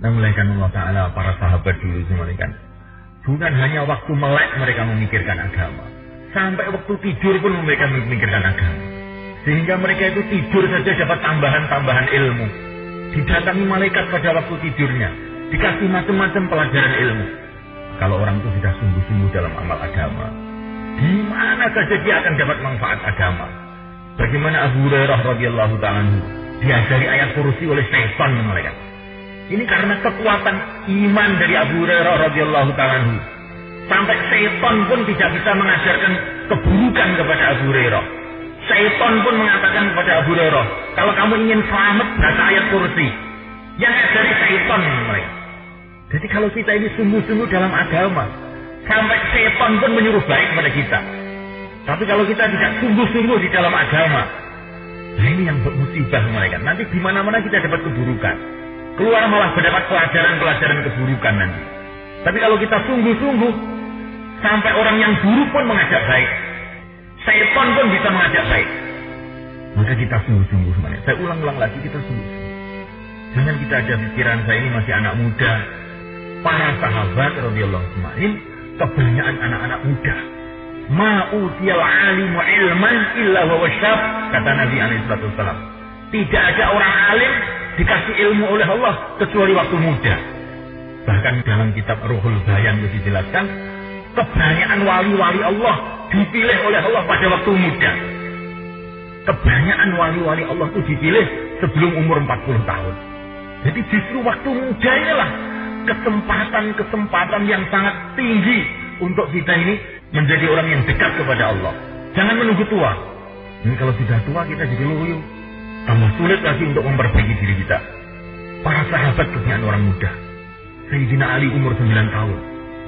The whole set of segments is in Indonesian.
Namulaikan Allah Ta'ala para sahabat dulu semuanya kan. Bukan hanya waktu melek mereka memikirkan agama. Sampai waktu tidur pun mereka memikirkan agama. Sehingga mereka itu tidur saja dapat tambahan-tambahan ilmu. Didatangi malaikat pada waktu tidurnya. Dikasih macam-macam pelajaran ilmu. Kalau orang itu sudah sungguh-sungguh dalam amal agama, di mana saja dia akan dapat manfaat agama. Bagaimana Abu Hurairah radhiyallahu ta'ala diajari ayat kursi oleh syaitan malaikat. Ini karena kekuatan iman dari Abu Hurairah radhiyallahu ta'ala. Sampai syaitan pun tidak bisa mengajarkan keburukan kepada Abu Hurairah. Syaitan pun mengatakan kepada Abu Hurairah, kalau kamu ingin selamat baca ayat kursi. Yang dari syaitan mereka. Jadi kalau kita ini sungguh-sungguh dalam agama, sampai syaitan pun menyuruh baik kepada kita. Tapi kalau kita tidak sungguh-sungguh di dalam agama, nah ini yang musibah mereka. Nanti di mana-mana kita dapat keburukan. Keluar malah mendapat pelajaran-pelajaran keburukan nanti. Tapi kalau kita sungguh-sungguh, sampai orang yang buruk pun mengajak baik. Syaitan pun bisa mengajak baik. Maka kita sungguh-sungguh semuanya. Saya ulang-ulang lagi, kita sungguh-sungguh. Jangan kita ada pikiran saya ini masih anak muda. Para sahabat radhiyallahu ajma'in kebanyakan anak-anak muda. Ma'utiyal alimu ilman illa wa wasyab, kata Nabi alaihi wasallam. Tidak ada orang alim dikasih ilmu oleh Allah kecuali waktu muda. Bahkan dalam kitab Ruhul Bayan itu dijelaskan, kebanyakan wali-wali Allah dipilih oleh Allah pada waktu muda. Kebanyakan wali-wali Allah itu dipilih sebelum umur 40 tahun. Jadi justru waktu muda inilah kesempatan yang sangat tinggi untuk kita ini menjadi orang yang dekat kepada Allah. Jangan menunggu tua. Ini kalau sudah tua kita jadi loyo. Tambah sulit lagi untuk memperbaiki diri kita. Para sahabat kebanyakan orang muda. Sayyidina Ali umur 9 tahun.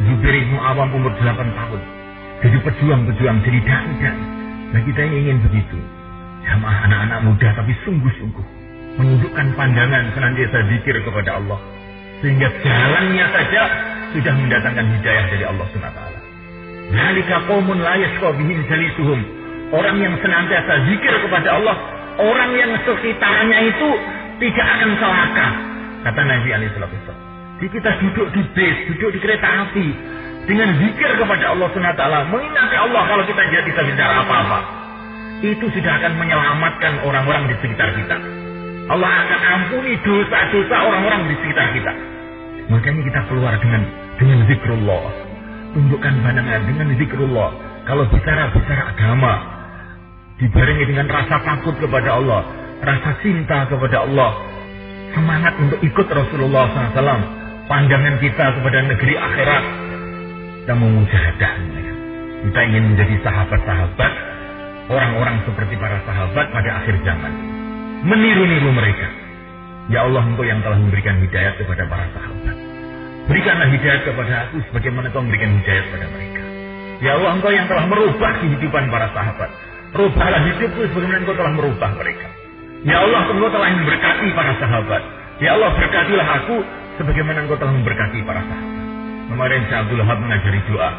Zubair bin Awam umur 8 tahun. Jadi pejuang-pejuang, jadi dai-dai. Nah kita ini ingin begitu. Jamaah anak-anak muda tapi sungguh-sungguh menundukkan pandangan senantiasa zikir kepada Allah. Sehingga jalannya saja sudah mendatangkan hidayah dari Allah SWT. Zalika qaumun la yashqa bihim jalisuhum. Orang yang senantiasa zikir kepada Allah, orang yang sekitarnya itu tidak akan celaka. Kata Nabi alaihi wasallam. Jadi kita duduk di bis, duduk di kereta api dengan zikir kepada Allah SWT, mengingati Allah kalau kita tidak bisa bicara apa-apa. Itu sudah akan menyelamatkan orang-orang di sekitar kita. Allah akan ampuni dosa-dosa orang-orang di sekitar kita. Makanya kita keluar dengan zikrullah. Tundukkan pandangan dengan zikrullah. Kalau bicara agama, dibarengi dengan rasa takut kepada Allah, rasa cinta kepada Allah, semangat untuk ikut Rasulullah SAW, pandangan kita kepada negeri akhirat, kita memujahadah. Kita ingin menjadi sahabat-sahabat, orang-orang seperti para sahabat pada akhir zaman. Meniru-niru mereka. Ya Allah, Engkau yang telah memberikan hidayah kepada para sahabat. Berikanlah hidayah kepada aku sebagaimana Engkau memberikan hidayah kepada mereka. Ya Allah, Engkau yang telah merubah kehidupan para sahabat. Rubahlah hidupku sebagaimana Engkau telah merubah mereka. Ya Allah, Engkau telah memberkati para sahabat. Ya Allah, berkatilah aku sebagaimana Engkau telah memberkati para sahabat. Kemarin Syekh Abdul Wahab mengajari doa.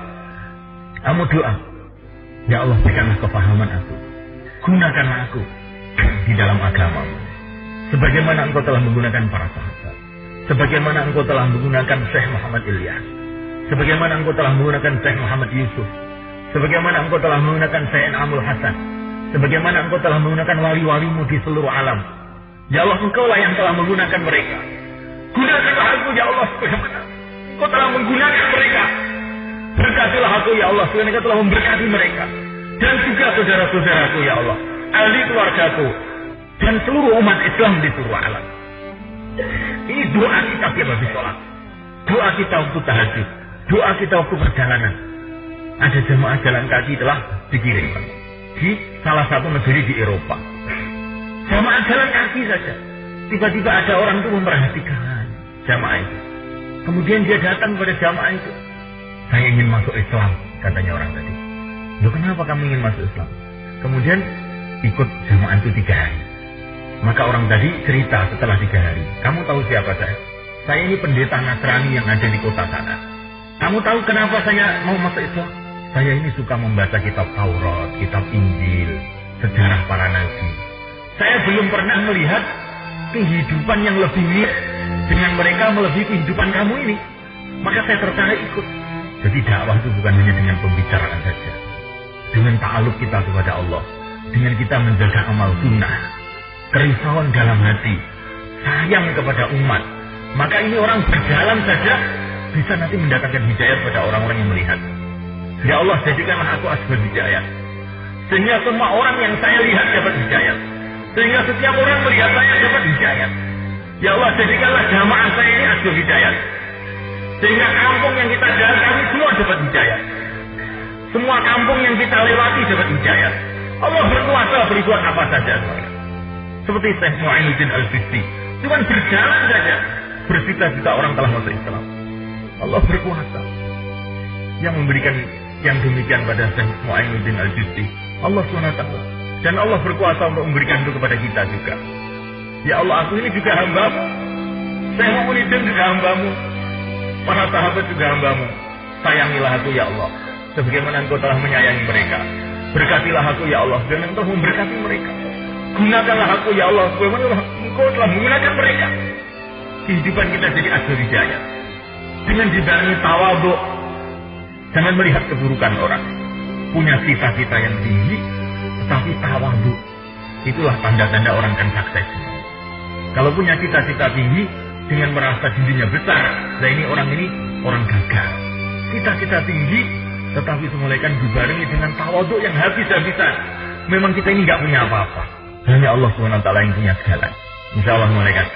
Kamu doa. Ya Allah, berikanlah kefahaman aku. Gunakanlah aku di dalam agamamu. Sebagaimana Engkau telah menggunakan para sahabat. Sebagaimana Engkau telah menggunakan Syekh Muhammad Ilyas. Sebagaimana Engkau telah menggunakan Syekh Muhammad Yusuf. Sebagaimana Engkau telah menggunakan Syekh Amul Hasan. Sebagaimana Engkau telah menggunakan wali-walimu di seluruh alam. Ya Allah, Engkau lah yang telah menggunakan mereka. Gunakanlah aku ya Allah sebagaimana Engkau telah menggunakan mereka. Berkatilah aku ya Allah sebagaimana Engkau telah memberkati mereka. Dan juga saudara-saudaraku ya Allah, ahli keluargaku, dan seluruh umat Islam di seluruh alam. Ini doa kita tiap habis sholat. Doa kita waktu tahajud. Doa kita waktu perjalanan. Ada jemaah jalan kaki telah dikirim di salah satu negeri di Eropa. Jemaah jalan kaki saja. Tiba-tiba ada orang itu memperhatikan jemaah itu. Kemudian dia datang kepada jemaah itu. Saya ingin masuk Islam, katanya orang tadi. Loh, kenapa kamu ingin masuk Islam? Kemudian ikut jemaah itu 3 hari. Maka orang tadi cerita setelah 3 hari. Kamu tahu siapa saya? Saya ini pendeta Nasrani yang ada di kota sana. Kamu tahu kenapa saya mau masuk Islam? Saya ini suka membaca kitab Taurat, kitab Injil, sejarah para nabi. Saya belum pernah melihat kehidupan yang lebih mirip dengan mereka mereka melebihi kehidupan kamu ini, maka saya tertarik ikut. Jadi dakwah itu bukan hanya dengan pembicaraan saja, dengan ta'aluk kita kepada Allah, dengan kita menjaga amal sunnah, kerisauan dalam hati, sayang kepada umat. Maka ini orang berjalan saja bisa nanti mendatangkan hidayah pada orang-orang yang melihat. Ya Allah, jadikanlah aku asbab hidayah, sehingga semua orang yang saya lihat dapat hidayah, sehingga setiap orang melihat saya dapat hidayah. Ya Allah, jadikanlah jamaah saya ini asbab hidayah, sehingga kampung yang kita datangi semua dapat hidayah, semua kampung yang kita lewati dapat hidayah. Allah berkuasa berbuat apa saja. Seperti Syekh Mu'ainuddin Al-Fisti, cuma berjalan saja, berjuta-juta orang telah masuk Islam. Allah berkuasa. Yang memberikan yang demikian pada Syekh Mu'ainuddin Al-Fisti, Allah SWT. Dan Allah berkuasa untuk memberikan itu kepada kita juga. Ya Allah, aku ini juga hamba-Mu. Syekh Mu'ainuddin juga hamba-Mu. Para sahabat juga hamba-Mu. Sayangilah aku ya Allah, sebagaimana Engkau telah menyayangi mereka. Berkatilah aku ya Allah, dan Engkau memberkati mereka. Gunakanlah aku ya Allah, sebagaimana Engkau telah menggunakan mereka. Kehidupan kita jadi asbab hidayah dengan dibarengi tawadhu. Jangan melihat keburukan orang. Punya cita-cita yang tinggi, tetapi tawadhu. Itulah tanda-tanda orang kan sukses. Kalau punya cita-cita tinggi dengan merasa dirinya besar, nah ini orang gagal. Cita-cita tinggi, tetapi semulaikan dibarengi dengan tawadhu yang habis-habisan. Memang kita ini nggak punya apa-apa. Hanya Allah SWT yang punya segala. Insya Allah malaikat.